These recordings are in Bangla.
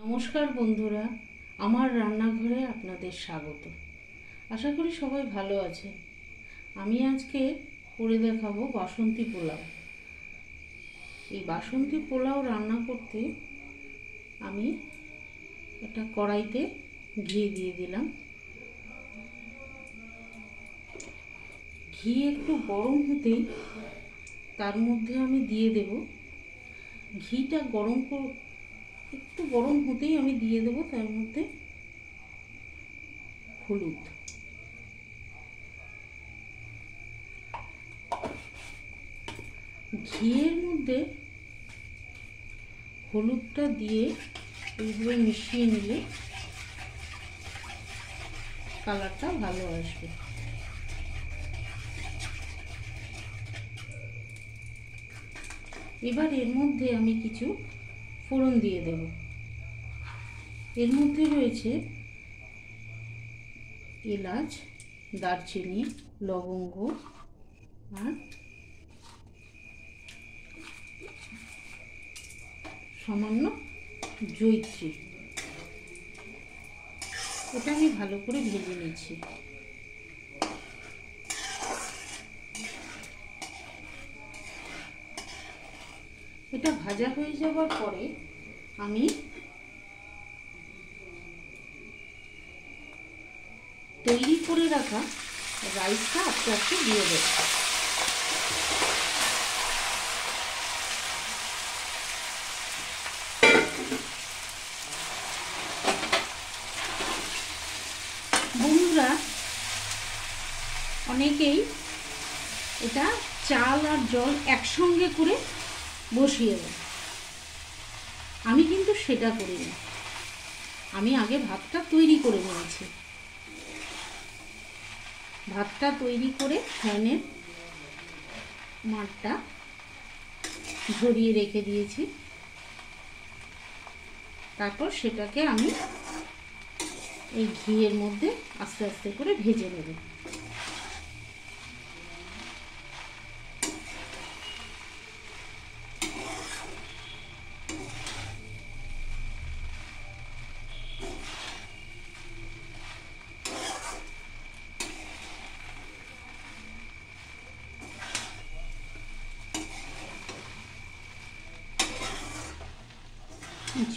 নমস্কার বন্ধুরা, আমার রান্নাঘরে আপনাদের স্বাগত। আশা করি সবাই ভালো আছে। আমি আজকে করে দেখাবো বাসন্তী পোলাও। এই বাসন্তী পোলাও রান্না করতে আমি একটা কড়াইতে ঘি দিয়ে দিলাম। ঘি একটু গরম হতেই তার মধ্যে আমি দিয়ে দেব, ঘিটা একটু গরম হতেই আমি দিয়ে দেবো তার মধ্যে হলুদ। ঘিয়ের মধ্যে হলুদটা দিয়ে এইভাবে মিশিয়ে নিলে কালারটা ভালো আসবে। এবার এর মধ্যে আমি কিছু ফোড়ন দিয়ে দেব। এর মধ্যে রয়েছে এলাচ, দারচিনি, লবঙ্গ আর সামান্য জয়িত্রী। এটা আমি ভালো করে ভেজে নিচ্ছি। এটা ভাজা হয়ে যাওয়ার পরে আমি তৈরি করে রাখা রাইসটা আস্তে আস্তে দিয়ে দেব। বন্ধুরা, অনেকেই এটা চাল আর জল একসঙ্গে করে বসিয়ে দেয়। আমি কিন্তু সেটা করি না। আমি আগে ভাতটা তৈরি করে নিয়েছি। ভাতটা তৈরি করে ফ্যানের মাঠটা ঝরিয়ে রেখে দিয়েছি। তারপর সেটাকে আমি এই ঘিয়ের মধ্যে আস্তে আস্তে করে ভেজে নেব।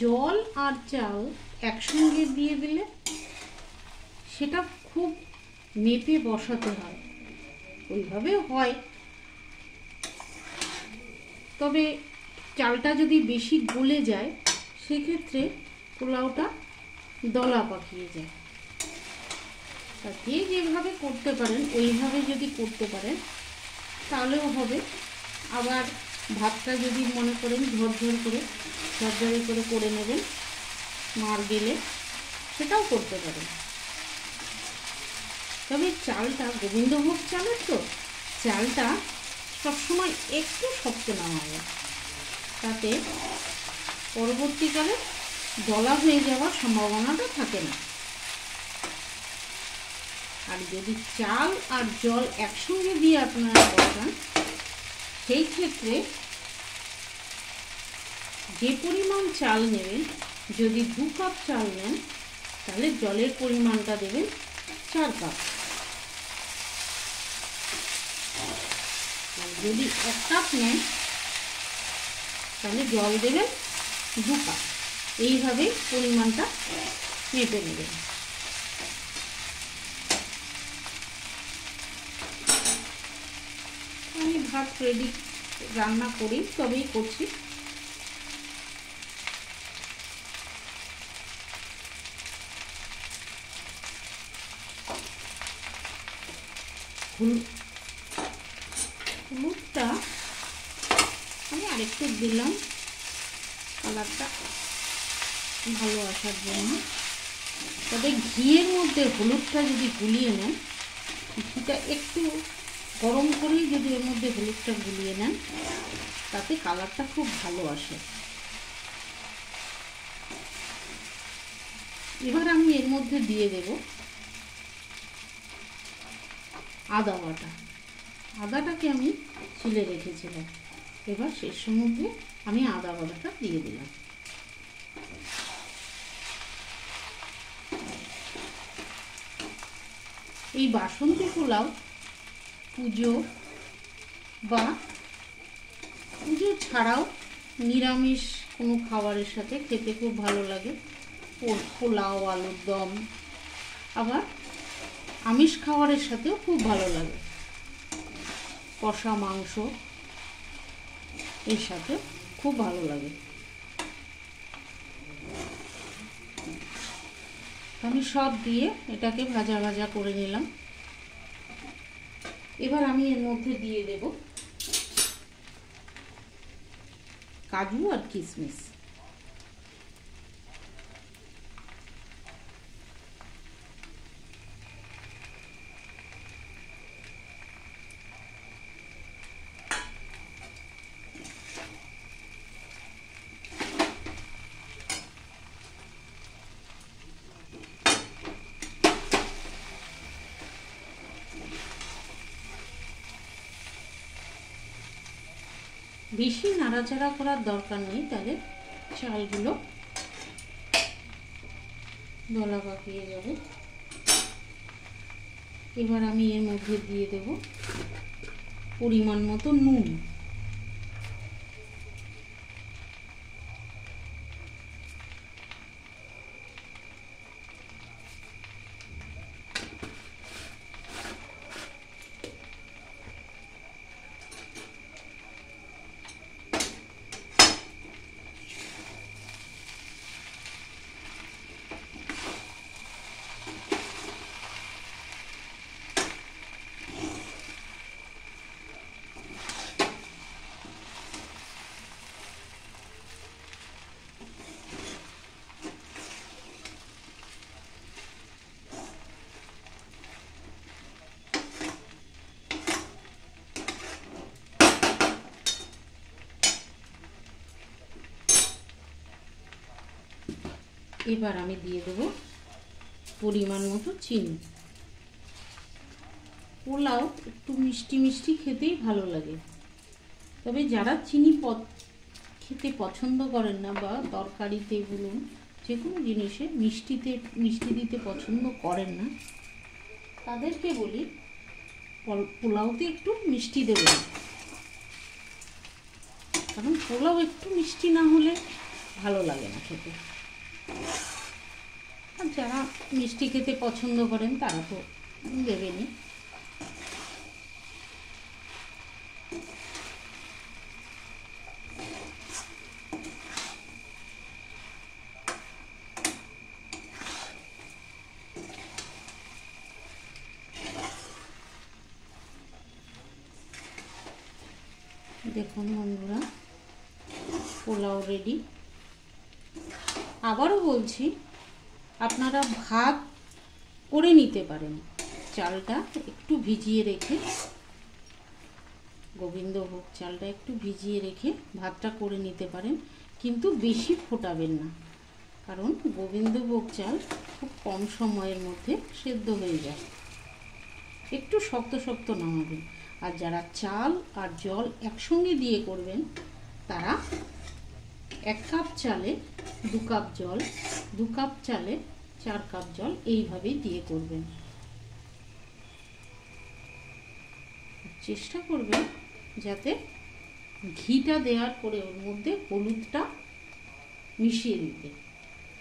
জল আর চাল একসঙ্গে দিয়ে দিলে সেটা খুব মেপে বসাতে হয়, ওইভাবেও হয়। তবে চালটা যদি বেশি গলে যায় সেক্ষেত্রে পোলাওটা দলা পাকিয়ে যায়। তাতে যেভাবে করতে পারেন ওইভাবে যদি করতে পারেন তাহলেও হবে। আবার ভাতটা যদি মনে করেন ঝরঝর করে নেবেন মার গেলে, সেটাও করতে পারেন। তবে চালটা গোবিন্দভোগ চালের তো চালটা সবসময় একটু শক্ত নামাবে, তাতে পরবর্তীকালে দলা হয়ে যাওয়ার সম্ভাবনাটা থাকে না। আর যদি চাল আর জল একসঙ্গে দিয়ে আপনারা বসান, সেই ক্ষেত্রে যে পরিমাণ চাল নেবেন, যদি 2 কাপ চাল নেন তাহলে জলের পরিমাণটা দেবেন 4 কাপ। আর যদি 1 কাপ নেন তাহলে জল দেবেন 2 কাপ। এইভাবে পরিমাণটা মেপে নেবেন। আমি ভাত রেডি রান্না করি, তবেই করছি। হলুদটা আমি আরেকটু দিলাম কালারটা ভালো আসার জন্য। তবে ঘিয়ের মধ্যে হলুদটা যদি গুলিয়ে নেন, ঘিটা একটু গরম করেই যদি এর মধ্যে হলুদটা গুলিয়ে নেন, তাতে কালারটা খুব ভালো আসে। এবার আমি এর মধ্যে দিয়ে দেব আদা বাটা। আদাটাকে আমি ছিলে রেখেছিলাম। এবার শেষের মধ্যে আমি আদা বাটাটা দিয়ে দিলাম। এই বাসন্তী পোলাও পুজো বা পুজো ছাড়াও নিরামিষ কোনো খাবারের সাথে খেতে খুব ভালো লাগে। পোলাও, আলুর দম, আবার আমিষ খাবারের সাথেও খুব ভালো লাগে। কষা মাংস এর সাথে খুব ভালো লাগে। আমি সব দিয়ে এটাকে ভাজা ভাজা করে নিলাম। এবার আমি এর মধ্যে দিয়ে দেব কাজু আর কিশমিশ। বেশি নাড়াচাড়া করার দরকার নেই, তাহলে চালগুলো দলা পাকিয়ে যাবে। এবার আমি এর মধ্যে দিয়ে দেব পরিমাণ মতো নুন। এবার আমি দিয়ে দেব পরিমাণ মতো চিনি। পোলাও একটু মিষ্টি মিষ্টি খেতেই ভালো লাগে, তবে যারা চিনি খেতে পছন্দ করেন না বা তরকারিতে বলুন যে কোনো জিনিসে মিষ্টি দিতে পছন্দ করেন না, তাদেরকে বলি পোলাওতে একটু মিষ্টি দেবেন, কারণ পোলাও একটু মিষ্টি না হলে ভালো লাগে না খেতে। আর যারা মিষ্টি খেতে পছন্দ করেন তারা তো দেবেনই। দেখুন বন্ধুরা, পোলাও রেডি। আবারও বলছি, আপনারা ভাত করে নিতে পারেন। চালটা একটু ভিজিয়ে রেখে, গোবিন্দভোগ চালটা একটু ভিজিয়ে রেখে ভাতটা করে নিতে পারেন, কিন্তু বেশি ফোটাবেন না, কারণ গোবিন্দভোগ চাল খুব কম সময়ের মধ্যে সেদ্ধ হয়ে যায়। একটু শক্ত শক্ত নামাবেন। আর যারা চাল আর জল একসঙ্গে দিয়ে করবেন, তারা 1 কাপ চালে 2 কাপ জল, 2 কাপ চালে 4 কাপ জল এইভাবেই দিয়ে করবেন। চেষ্টা করবেন যাতে ঘিটা দেওয়ার পরে ওর মধ্যে হলুদটা মিশিয়ে দিতে,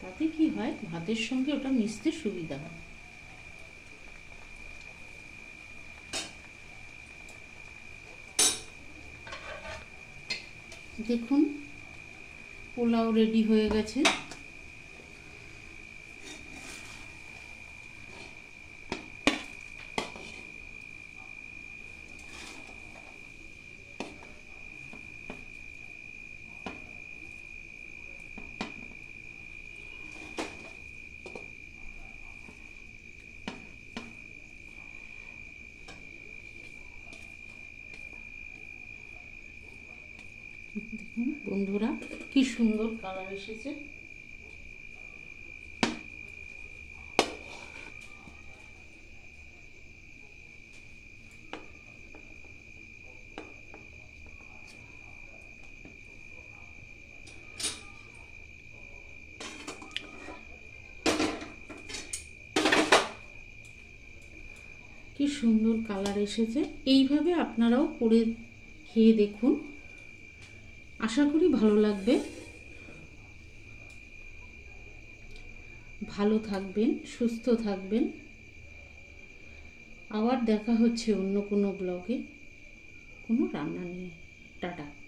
তাতে কি হয় ভাতের সঙ্গে ওটা মিশতে সুবিধা হয়। দেখুন পোলাও রেডি হয়ে গেছে। দেখুন বন্ধুরা, কি সুন্দর কালার এসেছে। কি সুন্দর কালার এসেছে। এইভাবে আপনারাও করে খেয়ে দেখুন, আশা করি ভালো লাগবে। ভালো থাকবেন, সুস্থ থাকবেন। আবার দেখা হচ্ছে অন্য কোনো ব্লগে, কোনো রান্না নিয়ে। টাটা।